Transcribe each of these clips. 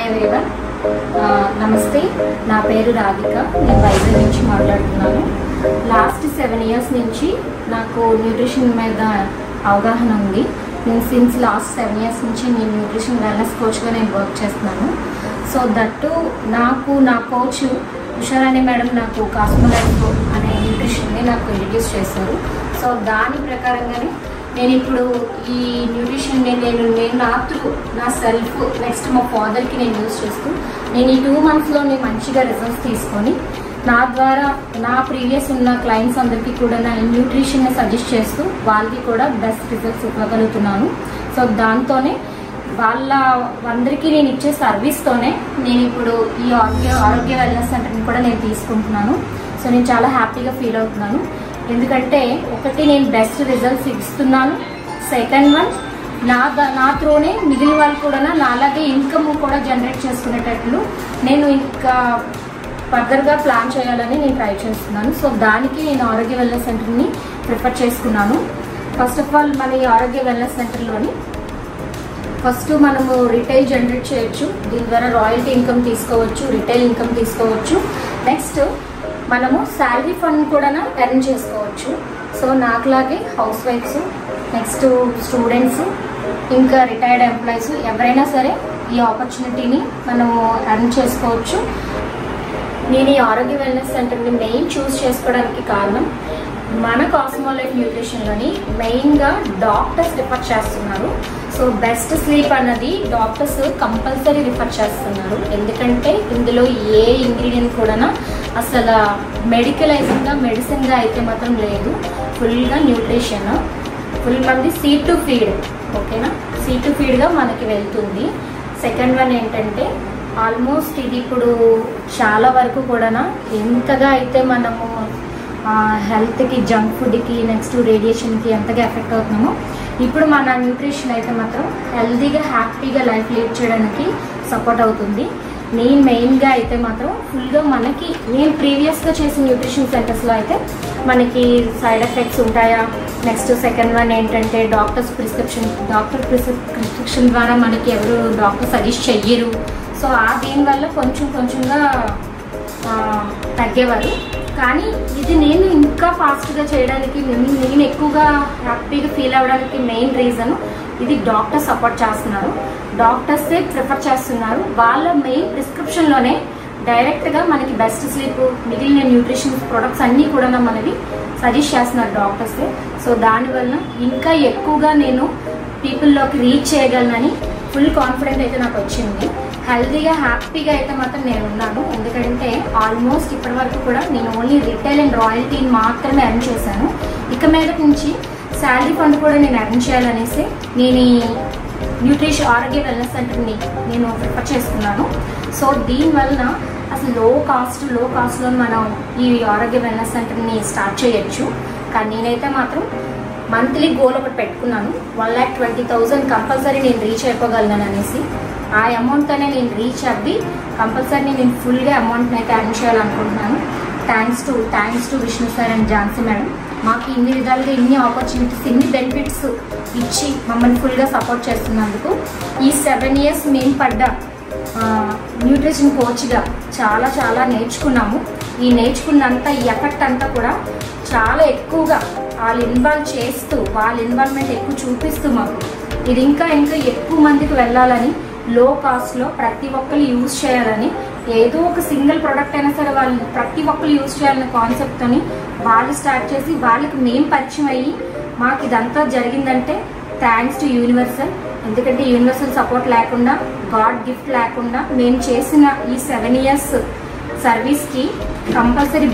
Hi everyone, నమస్తే. నా పేరు రాధిక. నేను వైజాగ్ నుంచి మాట్లాడుతున్నాను. లాస్ట్ 7 years నుంచి నాకు న్యూట్రిషన్ మీద అవగాహన ఉంది. నేను సిన్స్ లాస్ట్ 7 years నుంచి నేను న్యూట్రిషన్ వెల్నెస్ కోచ్గా నేను వర్క్ చేస్తున్నాను. సో దట్టు నాకు నా కోచ్ ఉషారాణి మేడం నాకు కాస్మోలైఫ్ అనే న్యూట్రిషన్ని నాకు ఇంట్రడ్యూస్ చేశారు. సో దాని ప్రకారంగానే నేను ఇప్పుడు ఈ న్యూట్రిషన్ని నేను నా సెల్ఫ్ నెక్స్ట్ మా ఫాదర్కి నేను యూజ్ చేస్తూ నేను ఈ 2 monthsలో మంచిగా రిజల్ట్స్ తీసుకొని నా ద్వారా నా ప్రీవియస్ ఉన్న క్లయింట్స్ అందరికీ కూడా నా న్యూట్రిషన్ని సజెస్ట్ చేస్తూ వాళ్ళకి కూడా బెస్ట్ రిజల్ట్స్ ఇవ్వగలుగుతున్నాను. సో దాంతోనే వాళ్ళందరికీ నేను ఇచ్చే సర్వీస్తోనే నేను ఇప్పుడు ఈ ఆరోగ్య వెల్నెస్ సెంటర్ని కూడా నేను తీసుకుంటున్నాను. సో నేను చాలా హ్యాపీగా ఫీల్ అవుతున్నాను. ఎందుకంటే ఒకటి నేను బెస్ట్ రిజల్ట్స్ ఇస్తున్నాను, సెకండ్ వన్ నా త్రోనే మిగిలిన వాళ్ళు కూడా నాలాగే ఇన్కమ్ కూడా జనరేట్ చేసుకునేటట్లు నేను ఇంకా ఫర్దర్గా ప్లాన్ చేయాలని నేను ట్రై చేస్తున్నాను. సో దానికి నేను ఆరోగ్య వెల్నెస్ సెంటర్ని ప్రిఫర్ చేసుకున్నాను. ఫస్ట్ ఆఫ్ ఆల్ మన ఈ ఆరోగ్య వెల్నెస్ సెంటర్లోని ఫస్ట్ మనము రిటైల్ జనరేట్ చేయొచ్చు. దీని ద్వారా రాయల్టీ ఇన్కమ్ తీసుకోవచ్చు, రిటైల్ ఇన్కమ్ తీసుకోవచ్చు. నెక్స్ట్ మనము శాలరీ ఫండ్ కూడా ఎర్న్ చేసుకోవచ్చు. సో నాకులాగే హౌస్ వైఫ్స్, నెక్స్ట్ స్టూడెంట్స్, ఇంకా రిటైర్డ్ ఎంప్లాయీస్ ఎవరైనా సరే ఈ ఆపర్చునిటీని మనము ఎర్న్ చేసుకోవచ్చు. నేను ఈ ఆరోగ్య వెల్నెస్ సెంటర్ని మెయిన్ చూస్ చేసుకోవడానికి కారణం మన కాస్మోలైఫ్ న్యూట్రిషన్లోని మెయిన్గా డాక్టర్స్ రిఫర్ చేస్తున్నారు. సో బెస్ట్ స్లీప్ అన్నది డాక్టర్స్ కంపల్సరీ రిఫర్ చేస్తున్నారు. ఎందుకంటే ఇందులో ఏ ఇంగ్రీడియంట్ కూడా అసలు మెడిసిన్గా అయితే మాత్రం లేదు. ఫుల్గా న్యూట్రిషన్, ఫుల్ మంది సీడ్ టు ఫీడ్, ఓకేనా, సీడ్ టు ఫీడ్గా మనకి వెళ్తుంది. సెకండ్ వన్ ఏంటంటే ఆల్మోస్ట్ ఇది ఇప్పుడు చాలా వరకు కూడా ఎంతగా అయితే మనము హెల్త్కి, జంక్ ఫుడ్కి, నెక్స్ట్ రేడియేషన్కి ఎంతగా ఎఫెక్ట్ అవుతున్నామో ఇప్పుడు మన న్యూట్రిషన్ అయితే మాత్రం హెల్తీగా హ్యాపీగా లైఫ్ లీడ్ చేయడానికి సపోర్ట్ అవుతుంది. నేను మెయిన్గా అయితే మాత్రం ఫుల్గా నేను ప్రీవియస్గా చేసిన న్యూట్రిషన్ సెంటర్స్లో అయితే మనకి సైడ్ ఎఫెక్ట్స్ ఉంటాయా, నెక్స్ట్ సెకండ్ వన్ ఏంటంటే డాక్టర్ ప్రిస్క్రిప్షన్ ద్వారా మనకి ఎవరు డాక్టర్ సజెస్ట్ చెయ్యరు. సో దీనివల్ల కొంచెంగా తగ్గేవారు. కానీ ఇది నేను ఇంకా ఫాస్ట్గా చేయడానికి, నేను ఎక్కువగా హ్యాపీగా ఫీల్ అవ్వడానికి మెయిన్ రీజన్ ఇది డాక్టర్ సపోర్ట్ చేస్తున్నారు, డాక్టర్సే ప్రిఫర్ చేస్తున్నారు. వాళ్ళ మెయిన్ ప్రిస్క్రిప్షన్లోనే డైరెక్ట్గా మనకి బెస్ట్ స్లీప్, మిగిలిన న్యూట్రిషన్ ప్రొడక్ట్స్ అన్నీ కూడా మనకి సజెస్ట్ చేస్తున్నారు డాక్టర్సే. సో దానివల్ల ఇంకా ఎక్కువగా నేను పీపుల్లోకి రీచ్ చేయగలనని ఫుల్ కాన్ఫిడెంట్ అయితే నాకు వచ్చింది. హెల్తీగా హ్యాపీగా అయితే మాత్రం నేను ఉన్నాను. ఎందుకంటే ఆల్మోస్ట్ ఇప్పటి వరకు కూడా నేను ఓన్లీ రిటైల్ అండ్ రాయల్టీని మాత్రమే ఎర్న్ చేశాను. ఇక మీద నుంచి శాలరీ ఫండ్ కూడా నేను ఎర్న్ చేయాలనేసి నేను ఈ ఆరోగ్య వెల్నెస్ సెంటర్ని నేను ప్రిఫర్ చేసుకున్నాను. సో దీనివలన అసలు లో కాస్ట్లో మనం ఈ ఆరోగ్య వెల్నెస్ సెంటర్ని స్టార్ట్ చేయొచ్చు. కానీ నేనైతే మాత్రం మంత్లీ గోల్ ఒకటి పెట్టుకున్నాను, 1,20,000 కంపల్సరీ నేను రీచ్ అయిపోగలను అనేసి. ఆ అమౌంట్తోనే నేను రీచ్ అవ్వి కంపల్సరీ నేను ఫుల్గా అమౌంట్ని అయితే ఎర్న్ చేయాలనుకుంటున్నాను. Thanks to Vishnu sir and Jhansi madam మాకు ఇన్ని విధాలుగా ఇన్ని ఆపర్చునిటీస్, ఇన్ని బెనిఫిట్స్ ఇచ్చి మమ్మల్ని ఫుల్గా సపోర్ట్ చేస్తున్నందుకు. ఈ 7 years మేము పడ్డ న్యూట్రిషన్ కోచ్గా చాలా నేర్చుకున్నాము. ఈ నేర్చుకున్నంత ఎఫెక్ట్ అంతా కూడా చాలా ఎక్కువగా వాళ్ళు ఇన్వాల్వ్ చేస్తూ, వాళ్ళ ఇన్వాల్వ్మెంట్ ఎక్కువ చూపిస్తూ మాకు ఇది ఇంకా ఎక్కువ మందికి వెళ్ళాలని, లో కాస్ట్లో ప్రతి ఒక్కరు యూజ్ చేయాలని, ఏదో ఒక సింగిల్ ప్రోడక్ట్ అయినా సరే వాళ్ళు ప్రతి ఒక్కరు యూజ్ చేయాలనే కాన్సెప్ట్తోని వాళ్ళు స్టార్ట్ చేసి వాళ్ళకి మేము పరిచయం అయ్యి మాకు ఇదంతా జరిగిందంటే థ్యాంక్స్ టు యూనివర్సల్. ఎందుకంటే యూనివర్సల్ సపోర్ట్ లేకుండా, గాడ్ గిఫ్ట్ లేకుండా మేము చేసిన ఈ 7 years సర్వీస్కి కంపల్సరీ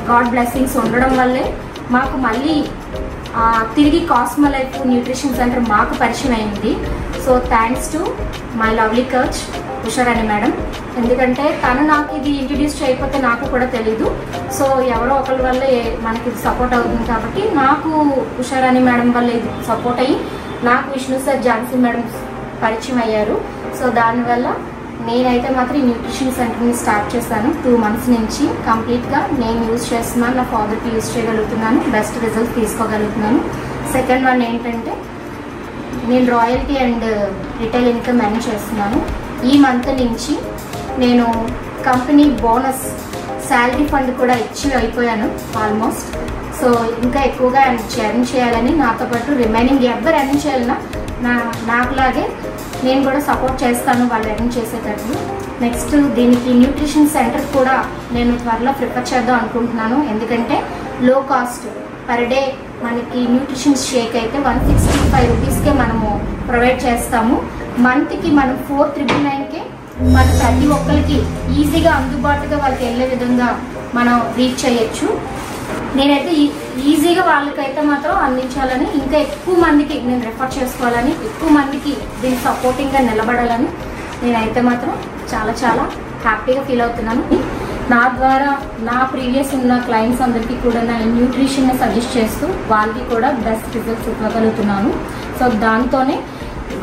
గాడ్ బ్లెస్సింగ్స్ ఉండడం వల్లే మాకు మళ్ళీ తిరిగి కాస్మోలైఫ్ న్యూట్రిషన్ సెంటర్ మాకు పరిచయం అయింది. So thanks to my lovely coach Usharani madam. ఎందుకంటే తను నాకు ఇది ఇంట్రడ్యూస్ చేయకపోతే నాకు కూడా తెలీదు. సో ఎవరో ఒకరి వల్ల మనకి ఇది సపోర్ట్ అవుతుంది కాబట్టి నాకు ఉషారాణి మేడం వల్ల ఇది సపోర్ట్ అయ్యి నాకు విష్ణు సార్, ఝాన్సీ మేడం పరిచయం అయ్యారు. సో దానివల్ల నేనైతే మాత్రం ఈ న్యూట్రిషన్ సెంటర్ని స్టార్ట్ చేశాను. 2 months నుంచి కంప్లీట్గా నేను యూజ్ చేస్తున్నాను, నా ఫాదర్కి యూజ్ చేయగలుగుతున్నాను, బెస్ట్ రిజల్ట్స్ తీసుకోగలుగుతున్నాను. సెకండ్ వన్ ఏంటంటే నేను royalty and retail income earn చేస్తున్నాను. ఈ మంత్ నుంచి నేను కంపెనీ బోనస్ శాలరీ ఫండ్ కూడా ఇచ్చి అయిపోయాను ఆల్మోస్ట్. సో ఇంకా ఎక్కువగా ఎర్న్ చేయాలని, నాతో పాటు రిమైనింగ్ ఎవరు ఎర్న్ చేయాలన్నా నాకులాగే నేను కూడా సపోర్ట్ చేస్తాను వాళ్ళు ఎర్న్ చేసేటట్లు. నెక్స్ట్ దీనికి న్యూట్రిషన్ సెంటర్ కూడా నేను త్వరలో ప్రిపేర్ చేద్దాం అనుకుంటున్నాను. ఎందుకంటే లో కాస్ట్ పర్ డే మనకి న్యూట్రిషన్ షేక్ అయితే 165 రూపీస్కే మనము ప్రొవైడ్ చేస్తాము. మంత్కి మనం 499కే మన ప్రతి ఒక్కరికి ఈజీగా అందుబాటుగా వాళ్ళకి వెళ్ళే విధంగా మనం రీచ్ చేయొచ్చు. నేనైతే ఈజీగా వాళ్ళకైతే మాత్రం అందించాలని, ఇంకా ఎక్కువ మందికి నేను రెఫర్ చేసుకోవాలని, ఎక్కువ మందికి దీనికి సపోర్టింగ్గా నిలబడాలని నేనైతే మాత్రం చాలా చాలా హ్యాపీగా ఫీల్ అవుతున్నాను. నా ద్వారా నా ప్రీవియస్ ఉన్న క్లయింట్స్ అందరికీ కూడా నా న్యూట్రిషన్ సజెస్ట్ చేస్తూ వాళ్ళకి కూడా బెస్ట్ రిజల్ట్స్ ఇవ్వగలుగుతున్నాను. సో దాంతోనే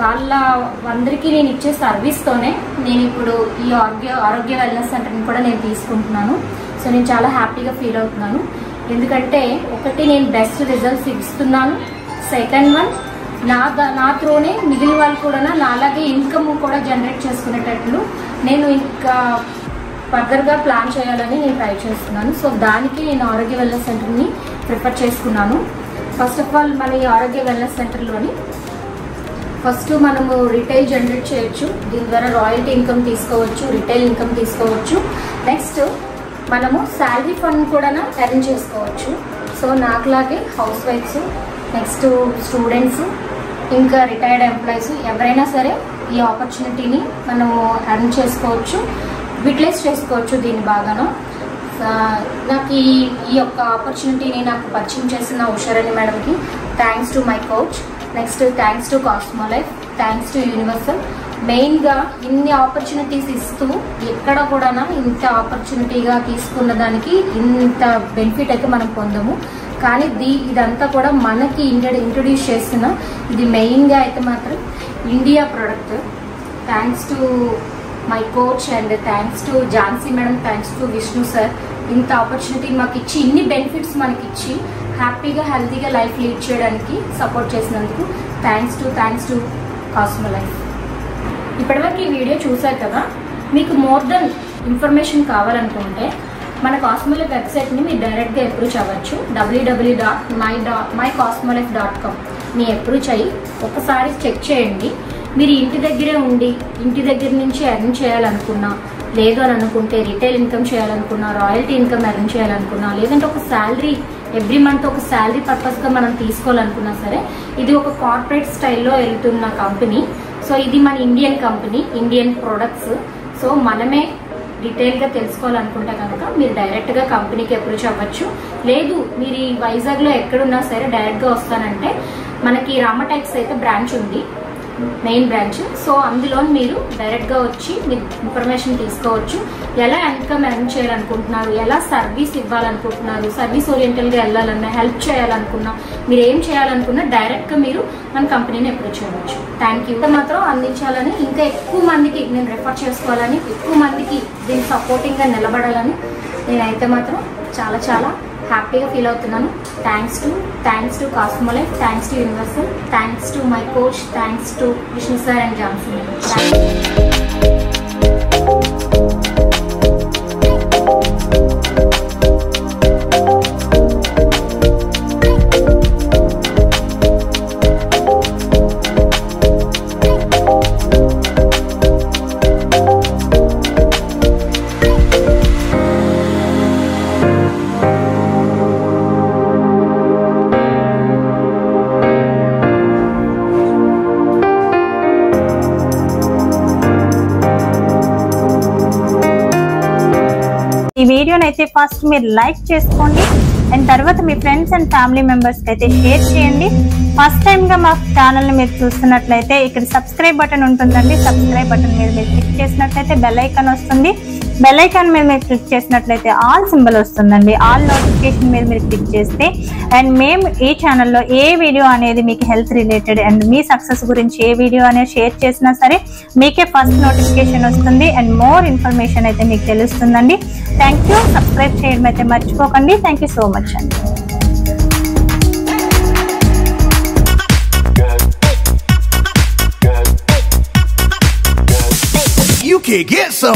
వాళ్ళందరికీ నేను ఇచ్చే సర్వీస్తోనే నేను ఇప్పుడు ఈ ఆరోగ్య వెల్నెస్ సెంటర్ని కూడా నేను తీసుకుంటున్నాను. సో నేను చాలా హ్యాపీగా ఫీల్ అవుతున్నాను. ఎందుకంటే ఒకటి నేను బెస్ట్ రిజల్ట్స్ ఇస్తున్నాను, సెకండ్ వన్ నా త్రోనే మిగిలిన వాళ్ళు కూడా నాలాగే ఇన్కమ్ కూడా జనరేట్ చేసుకునేటట్లు నేను ఇంకా ఫర్దర్గా ప్లాన్ చేయాలని నేను ట్రై చేస్తున్నాను. సో దానికి నేను ఆరోగ్య వెల్నెస్ సెంటర్ని ప్రిఫర్ చేసుకున్నాను. ఫస్ట్ ఆఫ్ ఆల్ మన ఈ ఆరోగ్య వెల్నెస్ సెంటర్లోని ఫస్ట్ మనము రిటైల్ జనరేట్ చేయొచ్చు. దీని ద్వారా రాయల్టీ ఇన్కమ్ తీసుకోవచ్చు, రిటైల్ ఇన్కమ్ తీసుకోవచ్చు. నెక్స్ట్ మనము శాలరీ ఫండ్ కూడా ఎర్న్ చేసుకోవచ్చు. సో నాకులాగే హౌస్ వైఫ్స్, నెక్స్ట్ స్టూడెంట్స్, ఇంకా రిటైర్డ్ ఎంప్లాయీస్ ఎవరైనా సరే ఈ ఆపర్చునిటీని మనము ఎర్న్ చేసుకోవచ్చు, యూటిలైజ్ చేసుకోవచ్చు దీన్ని బాగాను. నాకు ఈ యొక్క ఆపర్చునిటీని నాకు పరిచయం చేసిన ఉషారాణి మేడంకి thanks to my coach. Next thanks to cosmo life, thanks to universal. మెయిన్గా ఇన్ని ఆపర్చునిటీస్ ఇస్తూ ఎక్కడ కూడా ఇంత ఆపర్చునిటీగా తీసుకున్న దానికి ఇంత బెనిఫిట్ అయితే మనం పొందము. కానీ ఇదంతా కూడా మనకి ఇంట్రడ్యూస్ చేస్తున్న ఇది మెయిన్గా అయితే మాత్రం India product. Thanks to my coach and thanks to Jhansi madam, thanks to Vishnu sir. ఇంత ఆపర్చునిటీ మాకు ఇచ్చి ఇన్ని బెనిఫిట్స్ మనకి ఇచ్చి హ్యాపీగా హెల్తీగా లైఫ్ లీడ్ చేయడానికి సపోర్ట్ చేసినందుకు థ్యాంక్స్ టు కాస్మో లైఫ్. ఇప్పటివరకు ఈ వీడియో చూసారు కదా. మీకు మోర్ దెన్ ఇన్ఫర్మేషన్ కావాలనుకుంటే మన కాస్మో లైఫ్ వెబ్సైట్ని మీరు డైరెక్ట్గా అప్రోచ్ అవ్వచ్చు. www.mycosmolife.com ని అప్రోచ్ అయ్యి ఒకసారి చెక్ చేయండి. మీరు ఇంటి దగ్గరే ఉండి ఇంటి దగ్గర నుంచి ఎర్న్ చేయాలనుకున్నా, లేదు అని అనుకుంటే రిటైల్ ఇన్కమ్ చేయాలనుకున్నా, రాయల్టీ ఇన్కమ్ ఎర్న్ చేయాలనుకున్నా, లేదంటే ఒక శాలరీ ఎవ్రీ మంత్ ఒక శాలరీ పర్పస్గా మనం తీసుకోవాలనుకున్నా సరే, ఇది ఒక కార్పొరేట్ స్టైల్లో వెళ్తున్న కంపెనీ. సో ఇది మన Indian company, Indian products. So మనమే డీటెయిల్గా తెలుసుకోవాలనుకుంటే కనుక మీరు డైరెక్ట్గా కంపెనీకి అప్రోచ్ అవ్వచ్చు. లేదు మీరు ఈ వైజాగ్లో ఎక్కడున్నా సరే డైరెక్ట్గా వస్తానంటే మనకి రామటెక్స్ అయితే బ్రాంచ్ ఉంది, మెయిన్ బ్రాంచ్. సో అందులో మీరు డైరెక్ట్గా వచ్చి మీరు ఇన్ఫర్మేషన్ తీసుకోవచ్చు. ఎలా ఇన్కమ్ ఎర్న్ చేయాలనుకుంటున్నారు, ఎలా సర్వీస్ ఇవ్వాలనుకుంటున్నారు, సర్వీస్ ఓరియంటల్గా వెళ్ళాలన్నా, హెల్ప్ చేయాలనుకున్నా, మీరు ఏం చేయాలనుకున్నా డైరెక్ట్గా మీరు మన కంపెనీని అప్రోచ్ చేయవచ్చు. Thank you. మాత్రం అందించాలని, ఇంకా ఎక్కువ మందికి నేను రెఫర్ చేసుకోవాలని, ఎక్కువ మందికి దీనికి సపోర్టింగ్గా నిలబడాలని నేనైతే మాత్రం చాలా చాలా హ్యాపీగా ఫీల్ అవుతున్నాను. Thanks to cosmo life, thanks to universal, thanks to my coach, thanks to Vishnu sir and Jhansi madam. ఈ వీడియోని అయితే ఫస్ట్ మీరు లైక్ చేసుకోండి అండ్ తర్వాత మీ ఫ్రెండ్స్ అండ్ ఫ్యామిలీ మెంబర్స్కి అయితే షేర్ చేయండి. ఫస్ట్ టైంగా మా ఛానల్ని మీరు చూస్తున్నట్లయితే ఇక్కడ సబ్స్క్రైబ్ బటన్ ఉంటుందండి. సబ్స్క్రైబ్ బటన్ మీద మీరు క్లిక్ చేసినట్లయితే బెల్ ఐకాన్ వస్తుంది. బెల్ ఐకాన్ మీద మీరు క్లిక్ చేసినట్లయితే ఆల్ సింబల్ వస్తుందండి. ఆల్ నోటిఫికేషన్ మీద మీరు క్లిక్ చేస్తే అండ్ మేము ఈ ఛానల్లో ఏ వీడియో అనేది మీకు health related and me success గురించి ఏ వీడియో అనేది షేర్ చేసినా సరే మీకే ఫస్ట్ నోటిఫికేషన్ వస్తుంది అండ్ మోర్ ఇన్ఫర్మేషన్ అయితే మీకు తెలుస్తుందండి. Thank you. సబ్స్క్రైబ్ చేయడం అయితే మర్చిపోకండి. థ్యాంక్ యూ సో మచ్ అండి. get some.